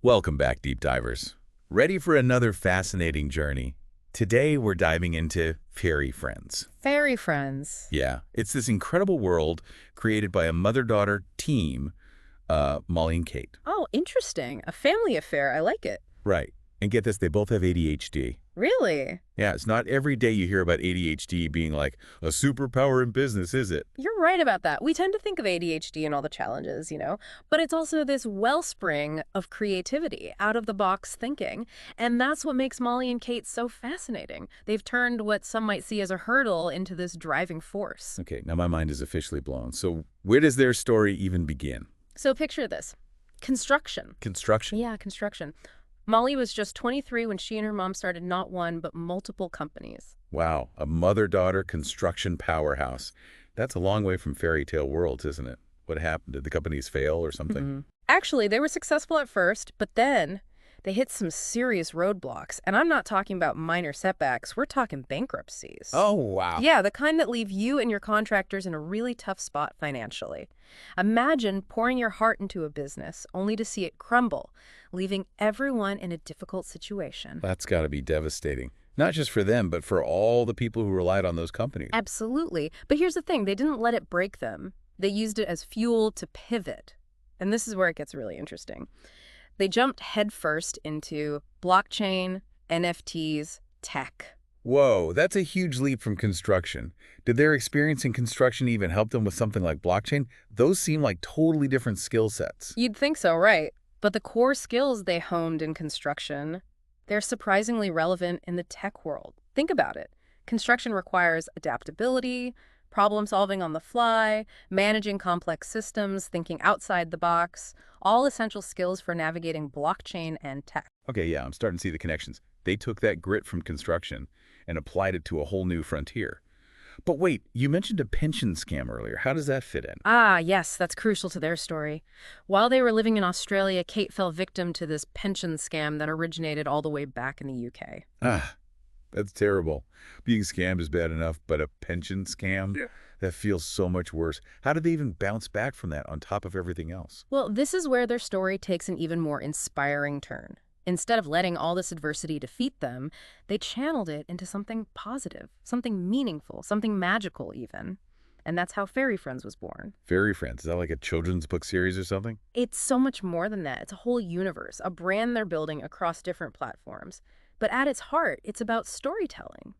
Welcome back, deep divers. Ready for another fascinating journey? Today, we're diving into FairyFrens. FairyFrens. Yeah, it's this incredible world created by a mother-daughter team, Molly and Kate. Oh, interesting. A family affair. I like it. Right. And get this, they both have ADHD. Really? Yeah, it's not every day you hear about ADHD being like a superpower in business, is it? You're right about that. We tend to think of ADHD and all the challenges, but it's also this wellspring of creativity, out-of-the-box thinking. And that's what makes Molly and Kate so fascinating. They've turned what some might see as a hurdle into this driving force. Okay, now my mind is officially blown. So where does their story even begin? So picture this. Construction. Construction? Yeah, construction. Molly was just 23 when she and her mom started not one, but multiple companies. Wow, a mother-daughter construction powerhouse. That's a long way from fairy tale worlds, isn't it? What happened? Did the companies fail or something? Actually, they were successful at first, but then they hit some serious roadblocks. And I'm not talking about minor setbacks. We're talking bankruptcies. Oh, wow. Yeah, the kind that leave you and your contractors in a really tough spot financially. Imagine pouring your heart into a business only to see it crumble, leaving everyone in a difficult situation. That's got to be devastating. Not just for them, but for all the people who relied on those companies. Absolutely. But here's the thing. They didn't let it break them. They used it as fuel to pivot. And this is where it gets really interesting. They jumped headfirst into blockchain, NFTs, tech. Whoa, that's a huge leap from construction. Did their experience in construction even help them with something like blockchain? Those seem like totally different skill sets. You'd think so, right? But the core skills they honed in construction, they're surprisingly relevant in the tech world. Think about it. Construction requires adaptability, problem solving on the fly, managing complex systems, thinking outside the box, all essential skills for navigating blockchain and tech. Okay, yeah, I'm starting to see the connections. They took that grit from construction and applied it to a whole new frontier. But wait, you mentioned a pension scam earlier. How does that fit in? Ah, yes, that's crucial to their story. While they were living in Australia, Kate fell victim to this pension scam that originated all the way back in the UK. Ah, that's terrible. Being scammed is bad enough, but a pension scam? Yeah. That feels so much worse. How did they even bounce back from that on top of everything else? Well, this is where their story takes an even more inspiring turn. Instead of letting all this adversity defeat them, they channeled it into something positive, something meaningful, something magical even. And that's how FairyFrens was born. FairyFrens, is that like a children's book series or something? It's so much more than that. It's a whole universe, a brand they're building across different platforms. But at its heart, it's about storytelling.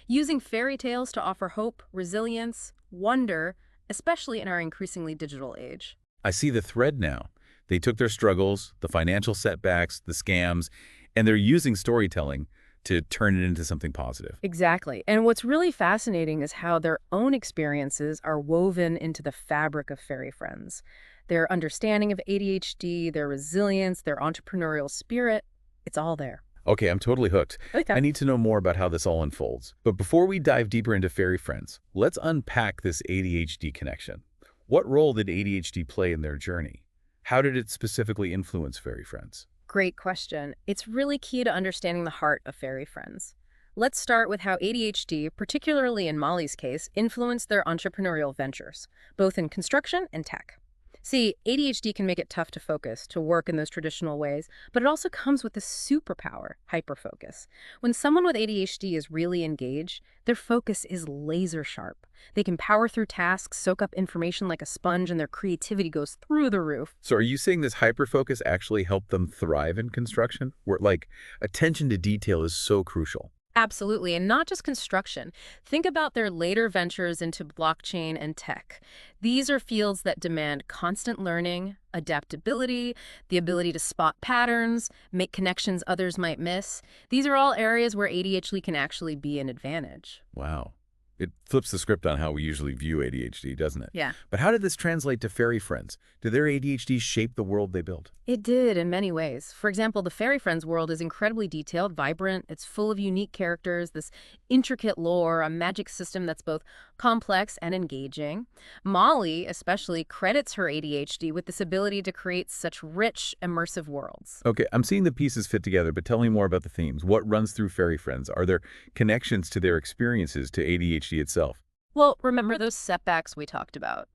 Using fairy tales to offer hope, resilience, wonder, especially in our increasingly digital age. I see the thread now. They took their struggles, the financial setbacks, the scams, and they're using storytelling to turn it into something positive. Exactly. And what's really fascinating is how their own experiences are woven into the fabric of FairyFrens. Their understanding of ADHD, their resilience, their entrepreneurial spirit, it's all there. Okay, I'm totally hooked. Okay. I need to know more about how this all unfolds. But before we dive deeper into FairyFrens, let's unpack this ADHD connection. What role did ADHD play in their journey? How did it specifically influence FairyFrens? Great question. It's really key to understanding the heart of FairyFrens. Let's start with how ADHD, particularly in Molly's case, influenced their entrepreneurial ventures, both in construction and tech. See, ADHD can make it tough to focus, to work in those traditional ways, but it also comes with a superpower, hyperfocus. When someone with ADHD is really engaged, their focus is laser sharp. They can power through tasks, soak up information like a sponge, and their creativity goes through the roof. So are you saying this hyperfocus actually helped them thrive in construction? Where, like, attention to detail is so crucial. Absolutely, and not just construction. Think about their later ventures into blockchain and tech. These are fields that demand constant learning, adaptability, the ability to spot patterns, make connections others might miss. These are all areas where ADHD can actually be an advantage. Wow. It flips the script on how we usually view ADHD, doesn't it? Yeah. But how did this translate to FairyFrens? Did their ADHD shape the world they built? It did in many ways. For example, the FairyFrens world is incredibly detailed, vibrant. It's full of unique characters, this intricate lore, a magic system that's both complex and engaging. Molly, especially, credits her ADHD with this ability to create such rich, immersive worlds. Okay, I'm seeing the pieces fit together, but tell me more about the themes. What runs through FairyFrens? Are there connections to their experiences to ADHD itself? Well, remember those setbacks we talked about?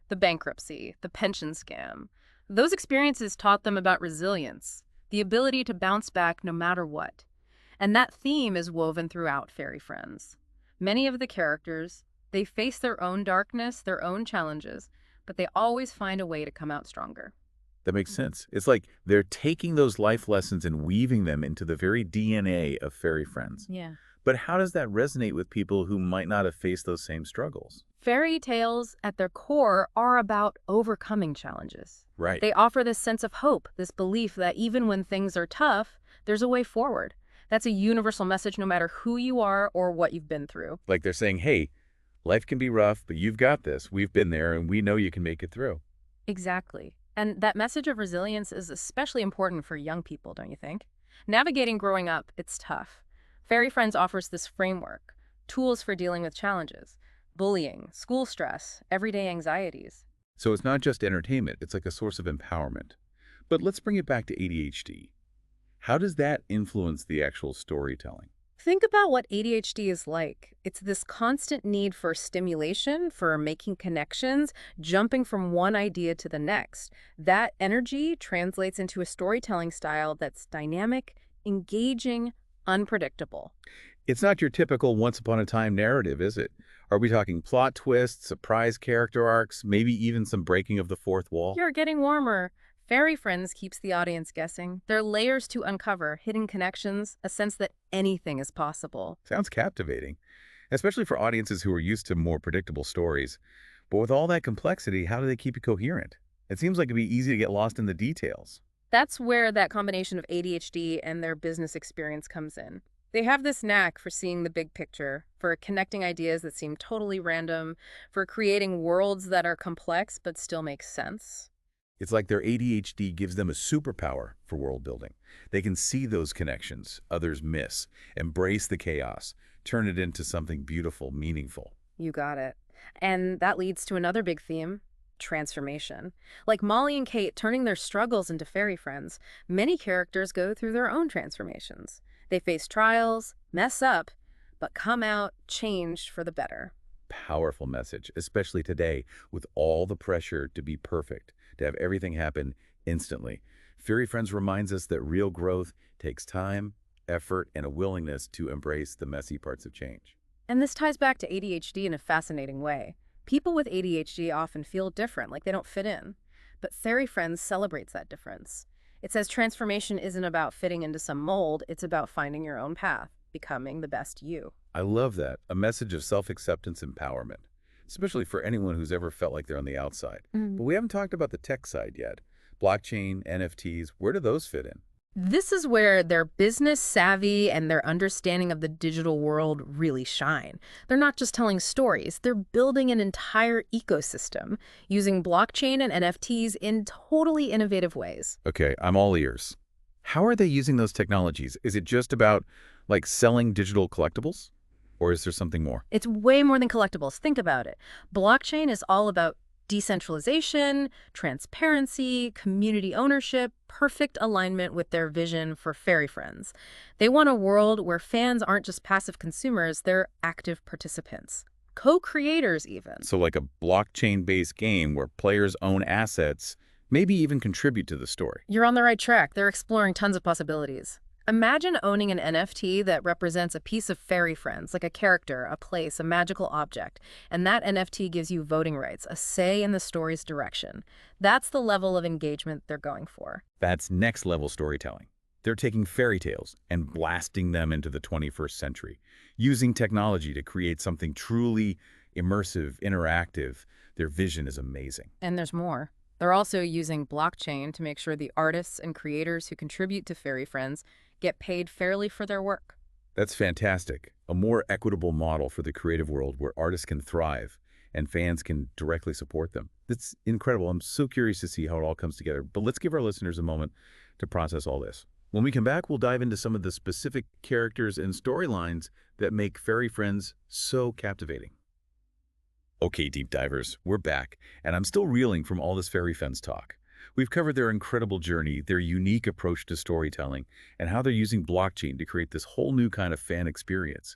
The bankruptcy, the pension scam. Those experiences taught them about resilience, the ability to bounce back no matter what. And that theme is woven throughout Fairy Friends. Many of the characters, they face their own darkness, their own challenges, but they always find a way to come out stronger. That makes sense. It's like they're taking those life lessons and weaving them into the very DNA of Fairy Friends. Yeah. But how does that resonate with people who might not have faced those same struggles? Fairy tales, at their core, are about overcoming challenges. Right. They offer this sense of hope, this belief that even when things are tough, there's a way forward. That's a universal message no matter who you are or what you've been through. Like they're saying, hey, life can be rough, but you've got this. We've been there, and we know you can make it through. Exactly. And that message of resilience is especially important for young people, don't you think? Navigating growing up, it's tough. Fairy Friends offers this framework, tools for dealing with challenges, bullying, school stress, everyday anxieties. So it's not just entertainment. It's like a source of empowerment. But let's bring it back to ADHD. How does that influence the actual storytelling? Think about what ADHD is like. It's this constant need for stimulation, for making connections, jumping from one idea to the next. That energy translates into a storytelling style that's dynamic, engaging, unpredictable. It's not your typical once-upon-a-time narrative, is it? Are we talking plot twists, surprise character arcs, maybe even some breaking of the fourth wall? You're getting warmer. Fairy Friends keeps the audience guessing. There are layers to uncover, hidden connections, a sense that anything is possible. Sounds captivating, especially for audiences who are used to more predictable stories. But with all that complexity, how do they keep it coherent? It seems like it'd be easy to get lost in the details. That's where that combination of ADHD and their business experience comes in. They have this knack for seeing the big picture, for connecting ideas that seem totally random, for creating worlds that are complex but still make sense. It's like their ADHD gives them a superpower for world building. They can see those connections others miss, embrace the chaos, turn it into something beautiful, meaningful. You got it. And that leads to another big theme, transformation. Like Molly and Kate turning their struggles into fairy friends, many characters go through their own transformations. They face trials, mess up, but come out changed for the better. Powerful message, especially today with all the pressure to be perfect, to have everything happen instantly. Fairy Friends reminds us that real growth takes time, effort, and a willingness to embrace the messy parts of change. And this ties back to ADHD in a fascinating way. People with ADHD often feel different, like they don't fit in. But Fairy Friends celebrates that difference. It says transformation isn't about fitting into some mold, it's about finding your own path, becoming the best you. I love that, a message of self-acceptance empowerment, especially for anyone who's ever felt like they're on the outside. But we haven't talked about the tech side yet. Blockchain, NFTs, where do those fit in? This is where their business savvy and their understanding of the digital world really shine. They're not just telling stories, they're building an entire ecosystem using blockchain and NFTs in totally innovative ways. Okay, I'm all ears. How are they using those technologies? Is it just about, like, selling digital collectibles? Or is there something more? It's way more than collectibles. Think about it. Blockchain is all about decentralization, transparency, community ownership, perfect alignment with their vision for Fairy Friends. They want a world where fans aren't just passive consumers, they're active participants. Co-creators even. So like a blockchain-based game where players own assets, maybe even contribute to the story. You're on the right track. They're exploring tons of possibilities. Imagine owning an NFT that represents a piece of Fairy Friends, like a character, a place, a magical object, and that NFT gives you voting rights, a say in the story's direction. That's the level of engagement they're going for. That's next-level storytelling. They're taking fairy tales and blasting them into the 21st century, using technology to create something truly immersive, interactive. Their vision is amazing. And there's more. They're also using blockchain to make sure the artists and creators who contribute to Fairy Friends get paid fairly for their work. That's fantastic. A more equitable model for the creative world where artists can thrive and fans can directly support them. That's incredible. I'm so curious to see how it all comes together. But let's give our listeners a moment to process all this. When we come back, we'll dive into some of the specific characters and storylines that make Fairy Friends so captivating. Okay, deep divers, we're back, and I'm still reeling from all this Fairy Friends talk. We've covered their incredible journey, their unique approach to storytelling, and how they're using blockchain to create this whole new kind of fan experience.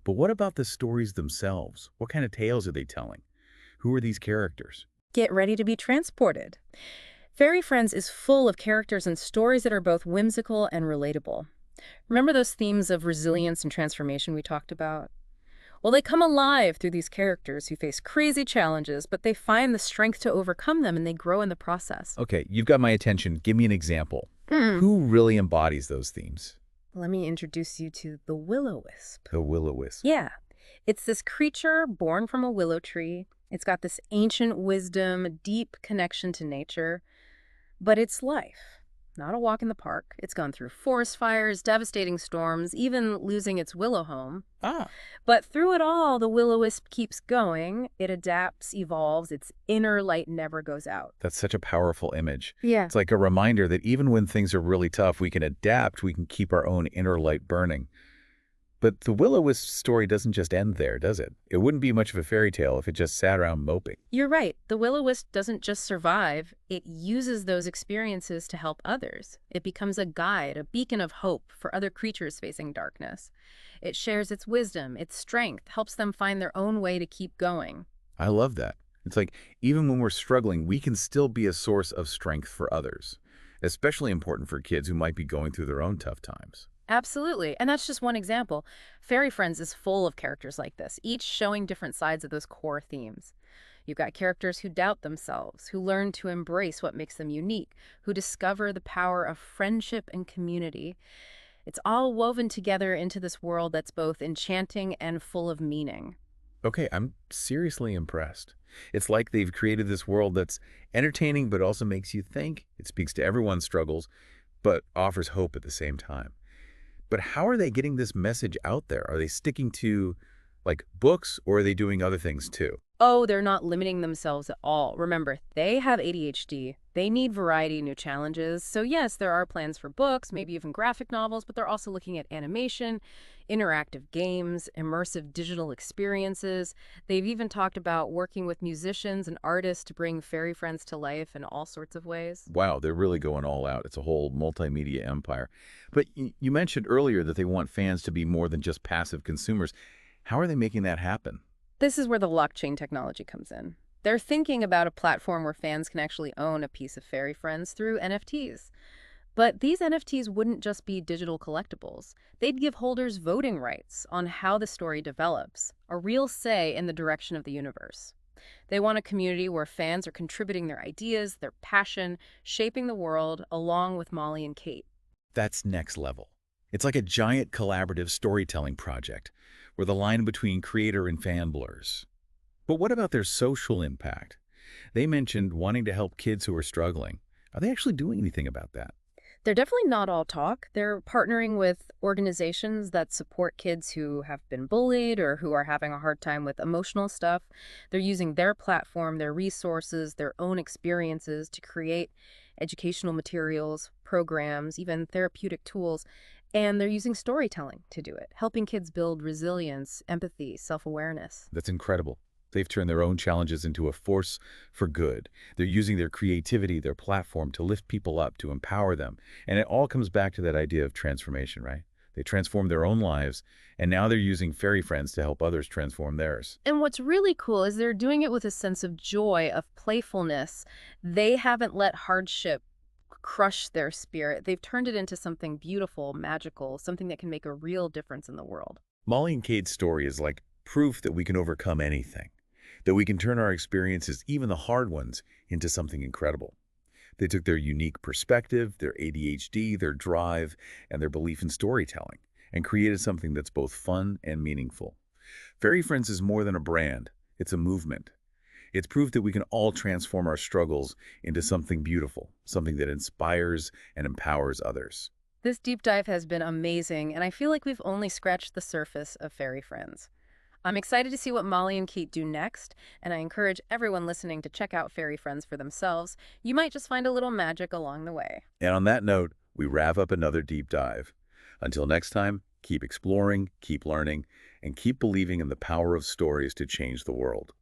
But what about the stories themselves? What kind of tales are they telling? Who are these characters? Get ready to be transported. Fairy Friends is full of characters and stories that are both whimsical and relatable. Remember those themes of resilience and transformation we talked about? Well, they come alive through these characters who face crazy challenges, but they find the strength to overcome them and they grow in the process. Okay, you've got my attention. Give me an example. Hmm. Who really embodies those themes? Let me introduce you to the Willow Wisp. The Willow Wisp. Yeah, it's this creature born from a willow tree. It's got this ancient wisdom, deep connection to nature, but it's life. Not a walk in the park. It's gone through forest fires, devastating storms, even losing its willow home. Ah, But through it all, the will-o-wisp keeps going. It adapts, evolves. Its inner light never goes out. that's such a powerful image. Yeah. It's like a reminder that even when things are really tough, we can adapt, we can keep our own inner light burning. But the Will-O-Wisp story doesn't just end there, does it? It wouldn't be much of a fairy tale if it just sat around moping. You're right. The will-o-wisp doesn't just survive. It uses those experiences to help others. It becomes a guide, a beacon of hope for other creatures facing darkness. It shares its wisdom, its strength, helps them find their own way to keep going. I love that. It's like even when we're struggling, we can still be a source of strength for others. Especially important for kids who might be going through their own tough times. Absolutely. And that's just one example. Fairy Friends is full of characters like this, each showing different sides of those core themes. You've got characters who doubt themselves, who learn to embrace what makes them unique, who discover the power of friendship and community. It's all woven together into this world that's both enchanting and full of meaning. Okay, I'm seriously impressed. It's like they've created this world that's entertaining but also makes you think. It speaks to everyone's struggles, but offers hope at the same time. But how are they getting this message out there? Are they sticking to, like, books, or are they doing other things too? Oh, they're not limiting themselves at all. Remember, they have ADHD. They need variety, new challenges. So yes, there are plans for books, maybe even graphic novels, but they're also looking at animation, interactive games, immersive digital experiences. They've even talked about working with musicians and artists to bring Fairy Friends to life in all sorts of ways. Wow, they're really going all out. It's a whole multimedia empire. But you mentioned earlier that they want fans to be more than just passive consumers. How are they making that happen? This is where the blockchain technology comes in. They're thinking about a platform where fans can actually own a piece of Fairy Friends through NFTs. But these NFTs wouldn't just be digital collectibles. They'd give holders voting rights on how the story develops, a real say in the direction of the universe. They want a community where fans are contributing their ideas, their passion, shaping the world along with Molly and Kate. That's next level. It's like a giant collaborative storytelling project where the line between creator and fan blurs. But what about their social impact? They mentioned wanting to help kids who are struggling. Are they actually doing anything about that? They're definitely not all talk. They're partnering with organizations that support kids who have been bullied or who are having a hard time with emotional stuff. They're using their platform, their resources, their own experiences to create educational materials, programs, even therapeutic tools. And they're using storytelling to do it, helping kids build resilience, empathy, self-awareness. That's incredible. They've turned their own challenges into a force for good. They're using their creativity, their platform, to lift people up, to empower them. And it all comes back to that idea of transformation, right? They transform their own lives, and now they're using Fairy Friends to help others transform theirs. And what's really cool is they're doing it with a sense of joy, of playfulness. They haven't let hardship crush their spirit. They've turned it into something beautiful, magical, something that can make a real difference in the world. Molly and Cade's story is like proof that we can overcome anything, that we can turn our experiences, even the hard ones, into something incredible. They took their unique perspective, their ADHD, their drive, and their belief in storytelling, and created something that's both fun and meaningful. Fairy Friends is more than a brand. It's a movement. It's proof that we can all transform our struggles into something beautiful, something that inspires and empowers others. This deep dive has been amazing, and I feel like we've only scratched the surface of Fairy Friends. I'm excited to see what Molly and Kate do next, and I encourage everyone listening to check out Fairy Friends for themselves. You might just find a little magic along the way. And on that note, we wrap up another deep dive. Until next time, keep exploring, keep learning, and keep believing in the power of stories to change the world.